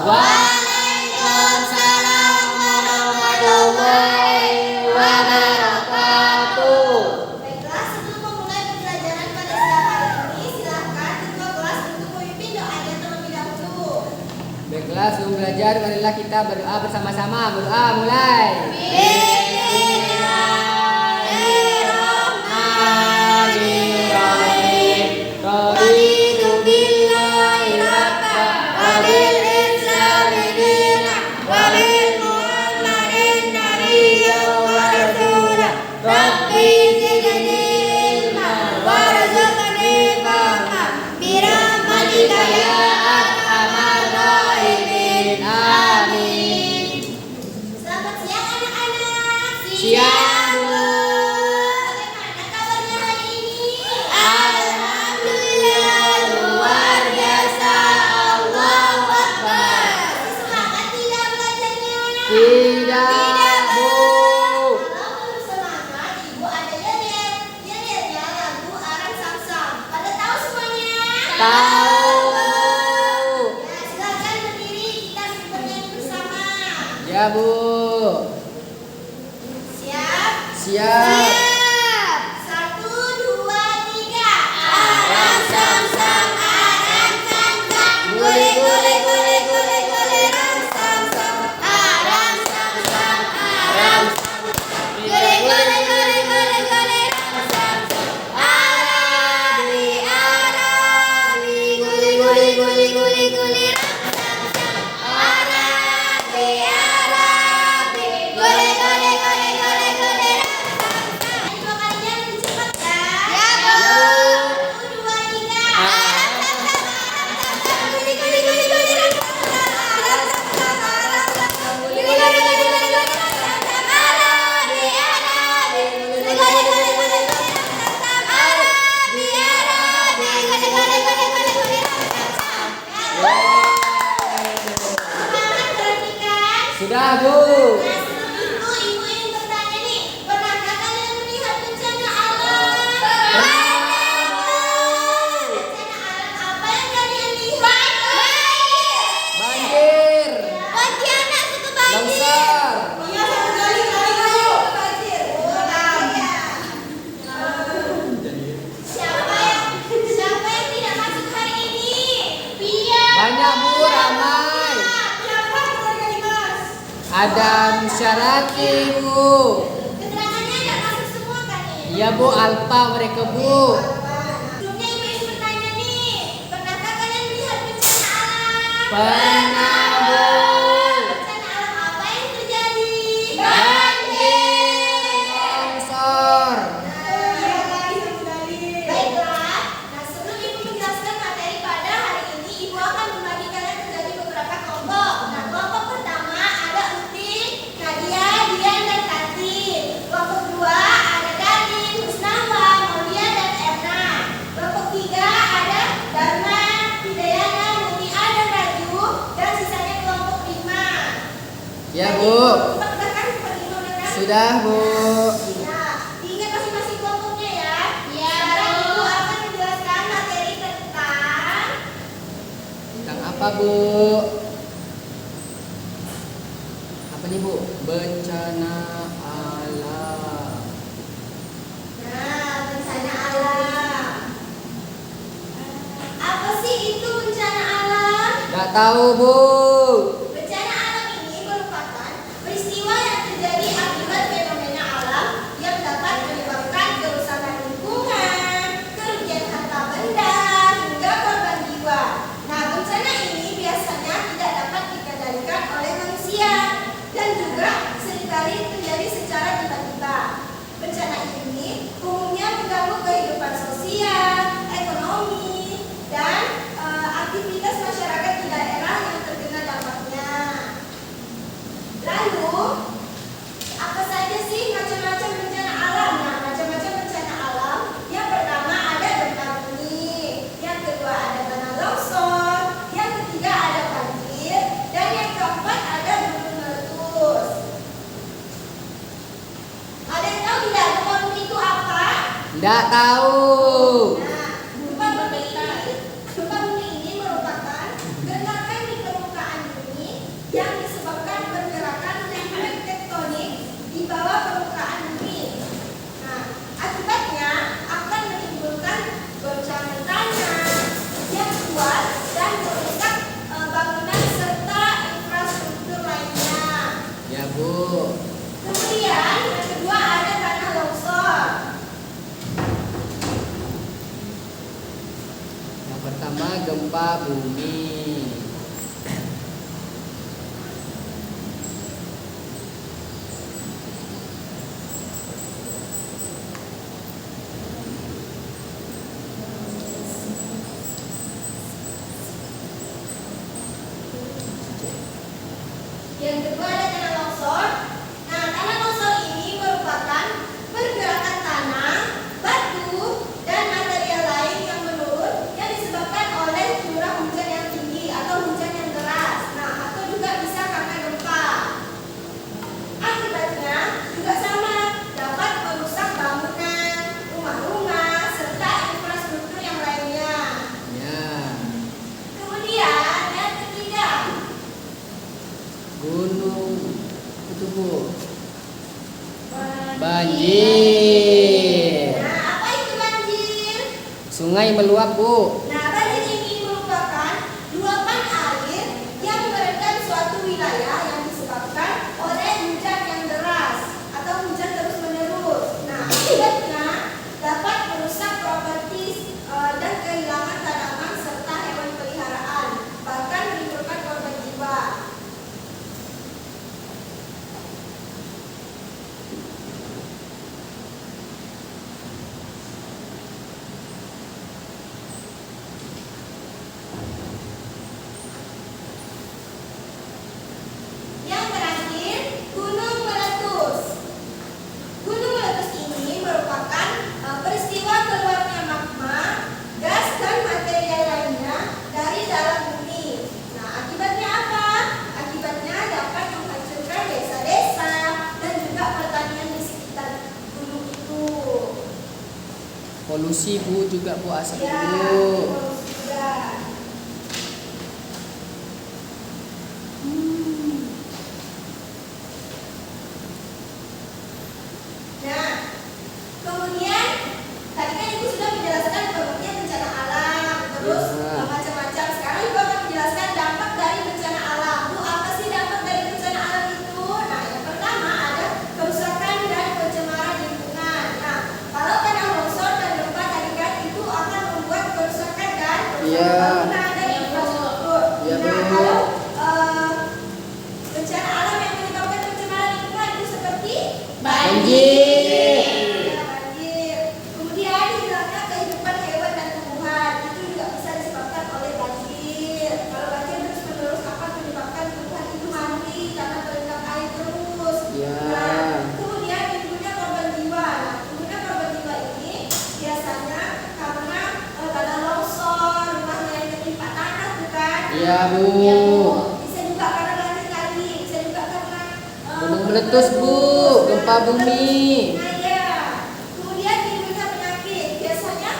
Waalaikumsalam warahmatullahi wabarakatuh. Baiklah, sebelum memulai pembelajaran pada siang hari ini, silakan ketua kelas untuk memimpin doanya terlebih dahulu. Baiklah, sebelum belajar marilah kita berdoa bersama-sama. Berdoa mulai. Bismillahirrahmanirrahim. Raditu billahi rabban wa bil islami dinan wa bil muhammadin nabiyyan wa rasulan. Rabbi zidni ilman warzuqni fahman birahmatika ya arhamar rahimin. Amin. Selamat siang anak-anak. Siang, Bu. Bagaimana kabarnya hari ini? Alhamdulillah, luar biasa. Allahu Akbar. Masih semangat tidak belajarnya? Tidak, Bu. Kalau belum semangat, Ibu ada yel-yelnya lagu Arang Samsam. Pada tahu semuanya? Tahu. Ya, silakan berdiri, kita bernyanyi bersama. Ya, Bu. Siap? Siap. Satu, dua, tiga. Arang Samsam, Arang Samsam. Guli guli guli guli guli ram sam sam. Arang Samsam, Ram sam. Guli guli guli guli guli ram sam sam. Arabi Arabi guli guli guli guli guli ram sam sam. Arabi Arabi guli guli guli guli guli ram sam sam. Ayo kalian lebih cepat ya. Ya, Bu. Satu, dua, tiga. Arang sam guli guli guli guli ram sam sam. Arang sam sam guli guli guli guli guli ram sam sam. Arabi Arabi guli guli guli guli guli ram sam sam. Arabi Arabi guli guli guli guli guli ram sam sam. Semangat perhatikan. Sudah, Bu. Nah, sebelum itu Ibu ingin bertanya nih, pernahkah kalian melihat bencana alam? Bencana alam apa yang kalian lihat? Banjir, Pontianak suka banjir. longsor, Iya, sekali-kali banjir. Siapa yang tidak masuk hari ini? Pia. banyak, Bu, ramai. Siapa keluarga Dimas? Ada Musyarati, Bu. Keterangannya tidak masuk semua kan nih? Iya, Bu, alpa mereka, Bu. Sebelumnya Ibu ingin bertanya nih, pernahkah kalian melihat bencana alam? Pernah, Bu. Bencana alam apa yang terjadi? Banjir, longsor. Baiklah, nah sebelum Ibu menjelaskan materi pada hari ini, Ibu akan membagi kalian menjadi beberapa kelompok. Nah, kelompok pertama ada Utin, Nadia, Dian, dan Tati. Kelompok kedua ada Danin, Husnawa, Maulia, dan Erna. Kelompok tiga ada Dharma, Hidayana, Mutia, dan Raju. Dan sisanya kelompok 5. Ya, Bu. Sudah kan seperti itu, udah kan? Sudah, Bu. Nah, diingat masing-masing kelompoknya ya. Sekarang Ibu akan menjelaskan materi Tentang apa, Bu? Apa nih, Bu? Bencana alam. bencana alam. Apa sih itu bencana alam? Nggak tahu, Bu. Bencana alam ini merupakan peristiwa yang terjadi akibat fenomena alam yang dapat menyebabkan kerusakan lingkungan, kerugian harta benda, hingga korban jiwa. Nah, bencana ini biasanya tidak dapat dikendalikan oleh manusia dan juga seringkali terjadi secara tiba-tiba. Bencana ini umumnya mengganggu kehidupan sosial, ekonomi, dan aktivitas masyarakat di daerah yang terkena dampaknya. Lalu, apa saja sih macam-macam bencana alam? Nah, macam-macam bencana alam. Yang pertama ada gempa bumi, yang kedua ada tanah longsor, yang ketiga ada banjir, dan yang keempat ada gunung meletus. Ada yang tahu tidak gempa bumi itu apa? Nggak tahu. Nah, gempa bumi ini merupakan gerakan di permukaan bumi Pertama, gempa bumi. Yang kedua ada tanah longsor. Nah, tanah longsor ini merupakan pergerakan tanah, batu, dan material lain yang menurun yang disebabkan oleh curah hujan yang tinggi atau hujan yang deras. Nah, atau juga bisa karena gempa. Akibatnya juga sama, dapat merusak bangunan, rumah-rumah, serta infrastruktur yang lainnya. Ya. Kemudian yang ketiga, Gunung itu Bu. banjir. Banjir. Nah, apa itu banjir? Sungai meluap Bu. Nah, banjir ini merupakan luapan air yang merendam suatu wilayah yang disebabkan oleh hujan yang deras atau hujan terus-menerus. Nah, akibatnya dapat merusak properti dan kehilangan tanaman serta hewan peliharaan, bahkan menimbulkan korban jiwa. Yang terakhir, gunung meletus. Gunung meletus ini merupakan peristiwa keluarnya magma, gas dan material lainnya dari dalam bumi. Nah, akibatnya apa? Akibatnya dapat menghancurkan desa-desa dan juga pertanian di sekitar gunung itu. Polusi Bu juga Bu, asap Ya, Bu. terus juga. Nah, kemudian tadi kan Ibu sudah menjelaskan pengertian bencana alam, terus Ya. macam-macam. Sekarang Ibu akan menjelaskan dampak dari bencana alam. Bu, apa sih dampak dari bencana alam itu? Nah, yang pertama ada kerusakan dan pencemaran lingkungan. Nah, kalau tanah longsor dan gempa tadi kan itu akan membuat kerusakan dan Iya. bangunan dan infrastruktur. Iya, Nah, Bu. kalau bencana alam yang menyebabkan pencemaran lingkungan itu seperti Banjir. Ya, banjir. Kemudian hilangnya kehidupan hewan dan tumbuhan itu juga bisa disebabkan oleh banjir. Kalau banjir terus-menerus akan menyebabkan tumbuhan itu mati karena terendam air terus. Ya. Nah, kemudian timbulnya korban jiwa. Nah, timbulnya korban jiwa ini biasanya karena tanah longsor, rumahnya yang ketimpa tanah, bukan? Iya Bu. Bisa juga karena banjir tadi, bisa juga karena Gunung meletus Bu, gempa bumi. Nah, ya. Kemudian timbulnya penyakit. Biasanya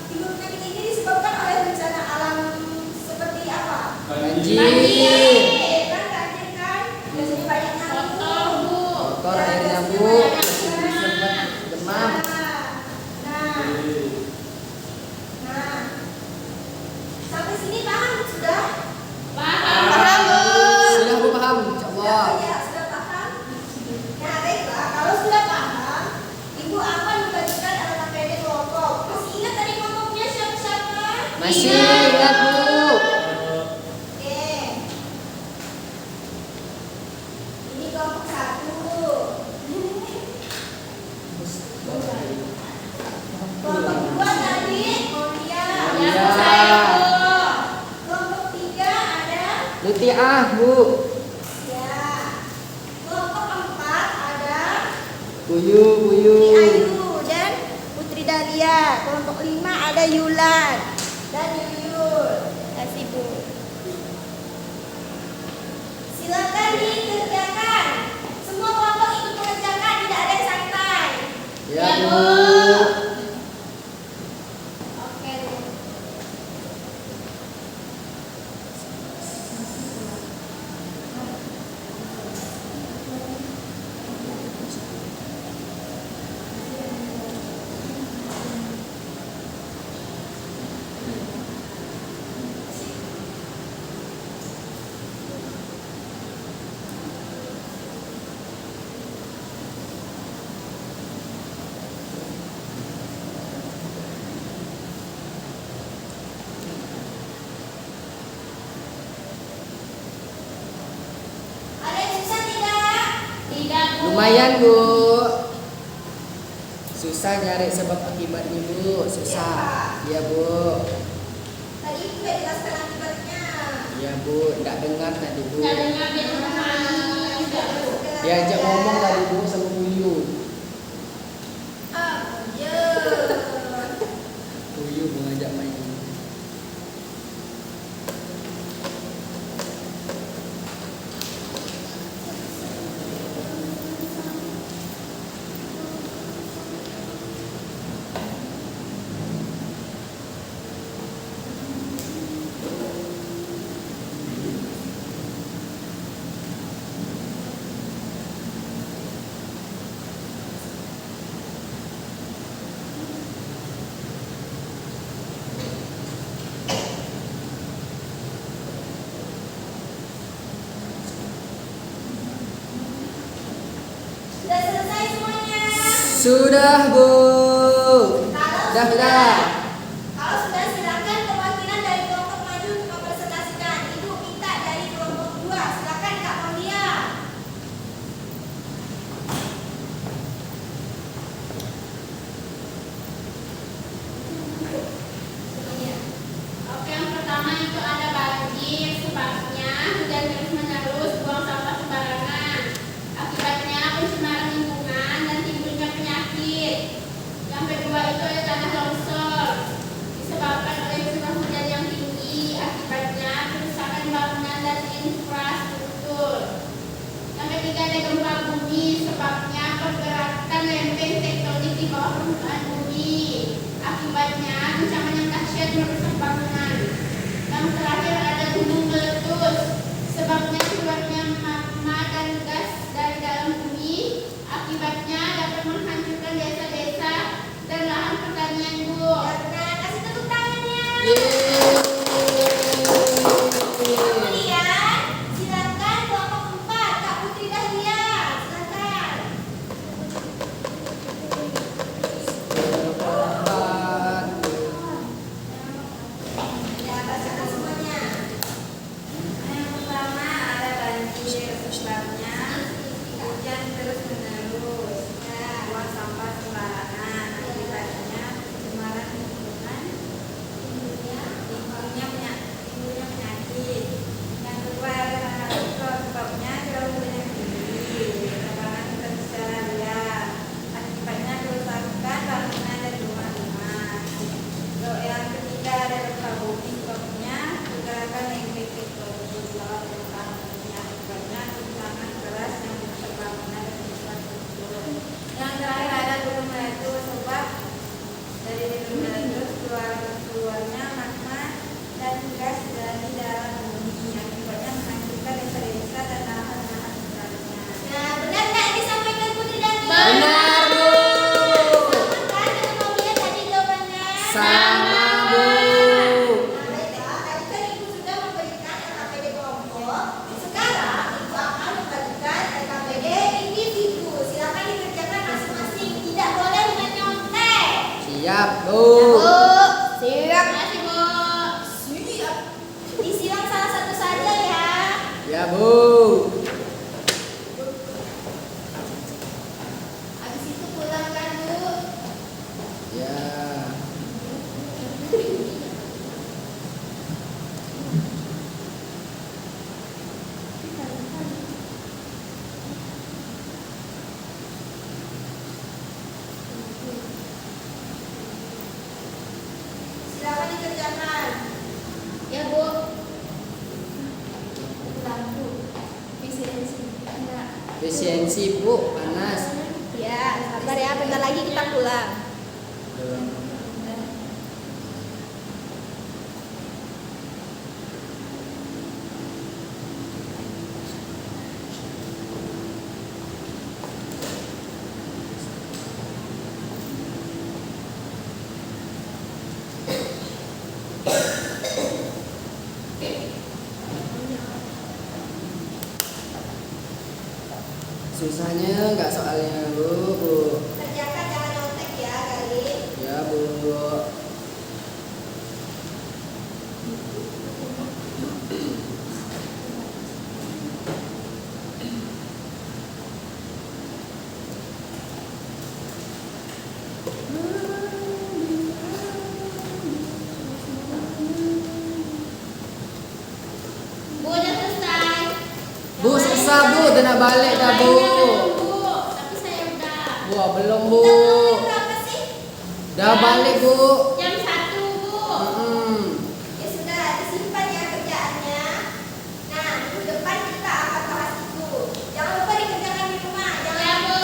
timbul penyakit ini disebabkan oleh bencana alam seperti apa? Banjir. Kan banjir kan? Biasanya banyak nyamuk. Kotor Ya, airnya biasanya Bu. banyak Sempat nyamuk. demam. Nah. Sampai sini paham sudah? Paham, Bu. Sudah Bu, paham insyaallah. Ya, sudah paham? Nah, baiklah. Kalau sudah paham, Ibu akan membagikan LKPD kelompok. Masih ingat tadi kelompoknya siapa-siapa? Masih ingat Bu. Oke. Ini kelompok 1. Kelompok 2 tadi Monia. Ya. Kelompok 3 ada Lutiah Bu. ya. Kelompok 4 ada Buyu, Buyu. Putri Ayu dan Putri Dahlia. Kelompok 5 ada Yulan dan Yuyul. Terima kasih Bu. Silakan dikerjakan. Semua kelompok ikut mengerjakan, tidak ada yang santai. Ya Bu. Oke. Lumayan Bu. Susah nyari sebab akibatnya Bu. Susah. Iya Bu. Tadi itu udah jelaskan akibatnya. Iya Bu. Nggak dengar tadi Bu. Nggak dengar dia Diajak ngomong tadi Bu sama Kuyu. Kuyu mengajak main. Sudah selesai semuanya. Sudah Bu. Kalau Sudah. Kalau sudah, silakan perwakilan dari kelompok maju untuk mempresentasikan. Ibu minta dari kelompok 2. Silakan Kak Monia. Oke, yang pertama itu ada banjir. Sebabnya hujan terus-menerus, buang sampah sembarangan. Akibatnya pencemaran lingkungan dan timbulnya penyakit. Yang kedua itu ada tanah longsor. Disebabkan oleh curah hujan yang tinggi. Akibatnya kerusakan bangunan dan infrastruktur. Yang ketiga ada gempa bumi. Sebabnya pergerakan lempeng tektonik di bawah permukaan bumi. Akibatnya guncangan yang dahsyat merusak bangunan. Yang terakhir ada gunung meletus. Sebabnya keluarnya magma dan gas dari dalam bumi. Akibatnya dapat menghancurkan desa-desa dan lahan pertanian Bu. Benar, kasih tepuk tangannya. Yeay. Kemudian, silakan kelompok 4, Kak Putri Dahlia. Silakan. Ya, bacakan semuanya. Yang pertama ada banjir, sebabnya hujan terus menerus, buang sampah sembarangan, akibatnya pencemaran lingkungan, timbulnya penyakit. Yang kedua ada tanah longsor, sebabnya curah hujan yang tinggi, tebaran tersedia, akibatnya kerusakan bangunan dan rumah-rumah. Yang ketiga ada gempa bumi, sebabnya pergerakan lempeng tektonik di bawah permukaan bumi, akibatnya guncangan keras yang merusak bangunan dan infrastruktur. Yang terakhir ada gunung meletus, sebab dari gunung meletus keluarnya magma dan gas dari dalam bumi, akibatnya menghancurkan desa-desa dan lahan-lahan sekitarnya. Nah, benar nggak yang disampaikan Putri Dahlia? Benar Bu. Sama kan dengan Monia tadi jawabannya? Sama Bu. Nah, baiklah, tadi kan Ibu sudah memberikan LKPD kelompok. Sekarang Ibu akan membagikan LKPD individu. Silakan dikerjakan masing-masing. Tidak boleh menyontek. Siap Bu. Siap. Makasih Bu. Siap. Disilang salah satu saja ya. Ya Bu. Habis itu pulang kan Bu. Ya. Silakan dikerjakan. Ya Bu. Lampu. Efisiensi. Efisiensi Bu, panas. Ya, sabar ya. Bentar lagi kita pulang. Susahnya nggak soalnya Bu. Kerjakan, jangan nyontek ya, Galih. Ya Bu. udah nak balik dah Bu. Tapi saya udah. Wah belum Bu. Berapa sih? Dah balik Bu. Jam 1 Bu. Ya sudah, disimpan ya kerjaannya. Nah, minggu depan kita akan bahas itu. Jangan lupa dikerjakan di rumah. Jangan Ya Bu.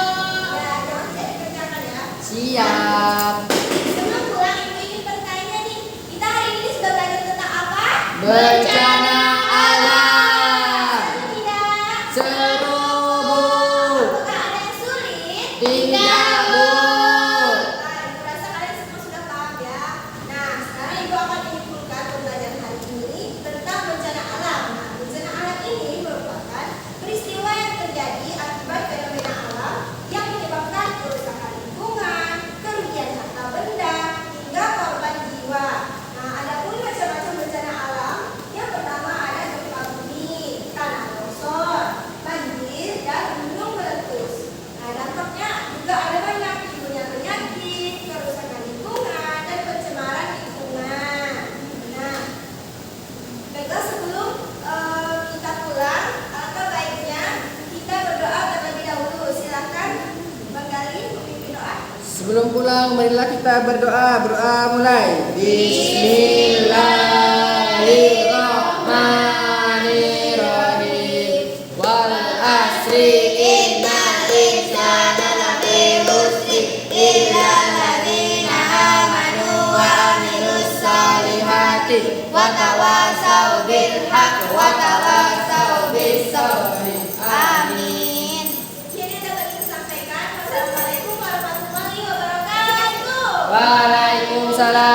Ya, jangan tidak dikerjakan ya. Siap. Sebelum pulang, ibu ingin bertanya nih, kita hari ini sudah belajar tentang apa? Bencana alam. Seru tidak? Seru Bu. Apakah ada yang sulit? Tidak Bu. Nah, ibu rasa kalian semua sudah paham ya. Nah, sekarang ibu akan menyimpulkan pembelajaran hari ini tentang bencana alam. Nah, bencana alam ini merupakan peristiwa yang terjadi akibat fenomena alam yang menyebabkan kerusakan lingkungan, kerugian harta benda, hingga korban jiwa. Nah, ada pun macam-macam bencana alam. Yang pertama ada gempa bumi, tanah longsor, banjir, dan gunung meletus. Nah, dampaknya juga ada banyak, timbulnya penyakit, kerusakan lingkungan, dan pencemaran lingkungan. Nah, baiklah sebelum kita pulang, alangkah baiknya kita berdoa terlebih dahulu. Silakan Bang Gali memimpin doa. Sebelum pulang marilah kita berdoa. Berdoa mulai. Bismillahirrahmanirrahim. Wal asri innal insana lafi khusr illa alladziina amanu wa amilus solihati wa tawassaw bil haqqi wa tawassaw bis sabri. Amin. Sekian yang dapat kita sampaikan. Wassalamualaikum warahmatullahi wabarakatuh. Waalaikumsalam